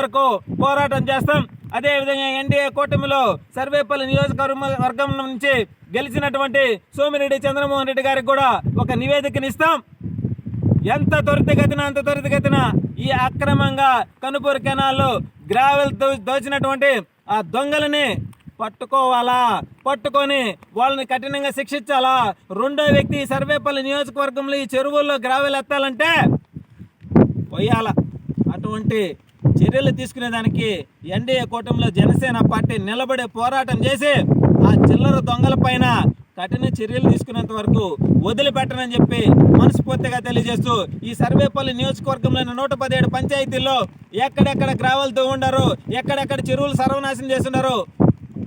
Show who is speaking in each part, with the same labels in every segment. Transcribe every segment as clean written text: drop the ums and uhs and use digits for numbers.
Speaker 1: వరకు పోరాటం చేస్తాం. అదేవిధంగా ఎన్డీఏ కూటమిలో సర్వేపల్లి నియోజకవర్గం నుంచి గెలిచినటువంటి సోమిరెడ్డి చంద్రమోహన్ రెడ్డి గారికి కూడా ఒక నివేదికనిస్తాం. ఎంత త్వరితగతిన అంత త్వరితగతిన ఈ అక్రమంగా కనుపూరు కెనాల్లో గ్రావెల్ దోచినటువంటి ఆ దొంగలని పట్టుకోవాలా, పట్టుకొని వాళ్ళని కఠినంగా శిక్షించాలా. రెండో వ్యక్తి సర్వేపల్లి నియోజకవర్గంలో ఈ చెరువుల్లో గ్రావెల్ ఎత్తాలంటే పోయాల. అటువంటి చర్యలు తీసుకునేదానికి ఎన్డీఏ కూటమిలో జనసేన పార్టీ నిలబడే పోరాటం చేసి ఆ చిల్లర దొంగల పైన కఠిన చర్యలు తీసుకునేంత వరకు వదిలిపెట్టనని చెప్పి మనస్ఫూర్తిగా తెలియజేస్తూ ఈ సర్వేపల్లి నియోజకవర్గంలోని 117 పంచాయతీల్లో ఎక్కడెక్కడ గ్రావెల్తో ఉండారు, ఎక్కడెక్కడ చెరువులు సర్వనాశనం చేస్తున్నారు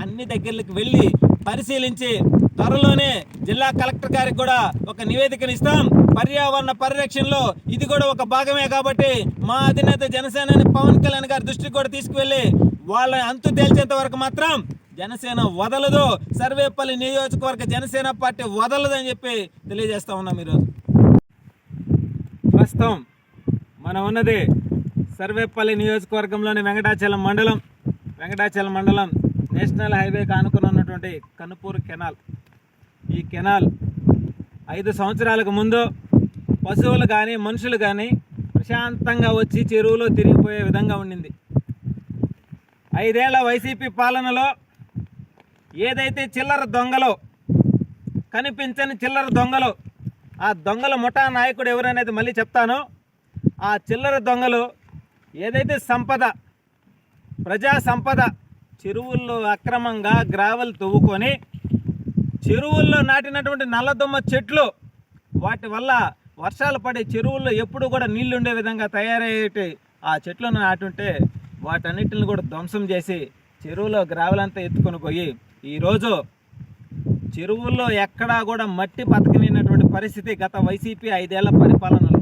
Speaker 1: అన్ని దగ్గరికి వెళ్ళి పరిశీలించి త్వరలోనే జిల్లా కలెక్టర్ గారికి కూడా ఒక నివేదికనిస్తాం. పర్యావరణ పరిరక్షణలో ఇది కూడా ఒక భాగమే కాబట్టి మా అధినేత జనసేన పవన్ కళ్యాణ్ గారి దృష్టికి కూడా తీసుకువెళ్ళి వాళ్ళ అంతు తేల్చేంత వరకు మాత్రం జనసేన వదలదు, సర్వేపల్లి నియోజకవర్గ జనసేన పార్టీ వదలదు అని చెప్పి తెలియజేస్తా ఉన్నాం. ఈరోజు ప్రస్తుతం మనం ఉన్నది సర్వేపల్లి నియోజకవర్గంలోని వెంకటాచలం మండలం నేషనల్ హైవేకి ఆనుకుని ఉన్నటువంటి కనుపూరు కెనాల్. ఈ కెనాల్ 5 సంవత్సరాలకు ముందు పశువులు కానీ మనుషులు కానీ ప్రశాంతంగా వచ్చి చెరువులో తిరిగిపోయే విధంగా ఉండింది. 5 ఏళ్ల వైసీపీ పాలనలో ఏదైతే చిల్లర దొంగలు, కనిపించని చిల్లర దొంగలు, ఆ దొంగల ముఠా నాయకుడు ఎవరనేది మళ్ళీ చెప్తాను. ఆ చిల్లర దొంగలు ఏదైతే ప్రజా సంపద చెరువుల్లో అక్రమంగా గ్రావెల్ తవ్వుకొని చెరువుల్లో నాటినటువంటి నల్లదొమ్మ చెట్లు, వాటి వల్ల వర్షాలు పడే చెరువుల్లో ఎప్పుడు కూడా నీళ్లు ఉండే విధంగా తయారయ్యే ఆ చెట్లను నాటుంటే వాటన్నిటిని కూడా ధ్వంసం చేసి చెరువులో గ్రావెల్ అంతా ఎత్తుకొని పోయి ఈరోజు చెరువుల్లో ఎక్కడా కూడా మట్టి బతకనినటువంటి పరిస్థితి గత వైసీపీ 5 ఏళ్ల పరిపాలనలో.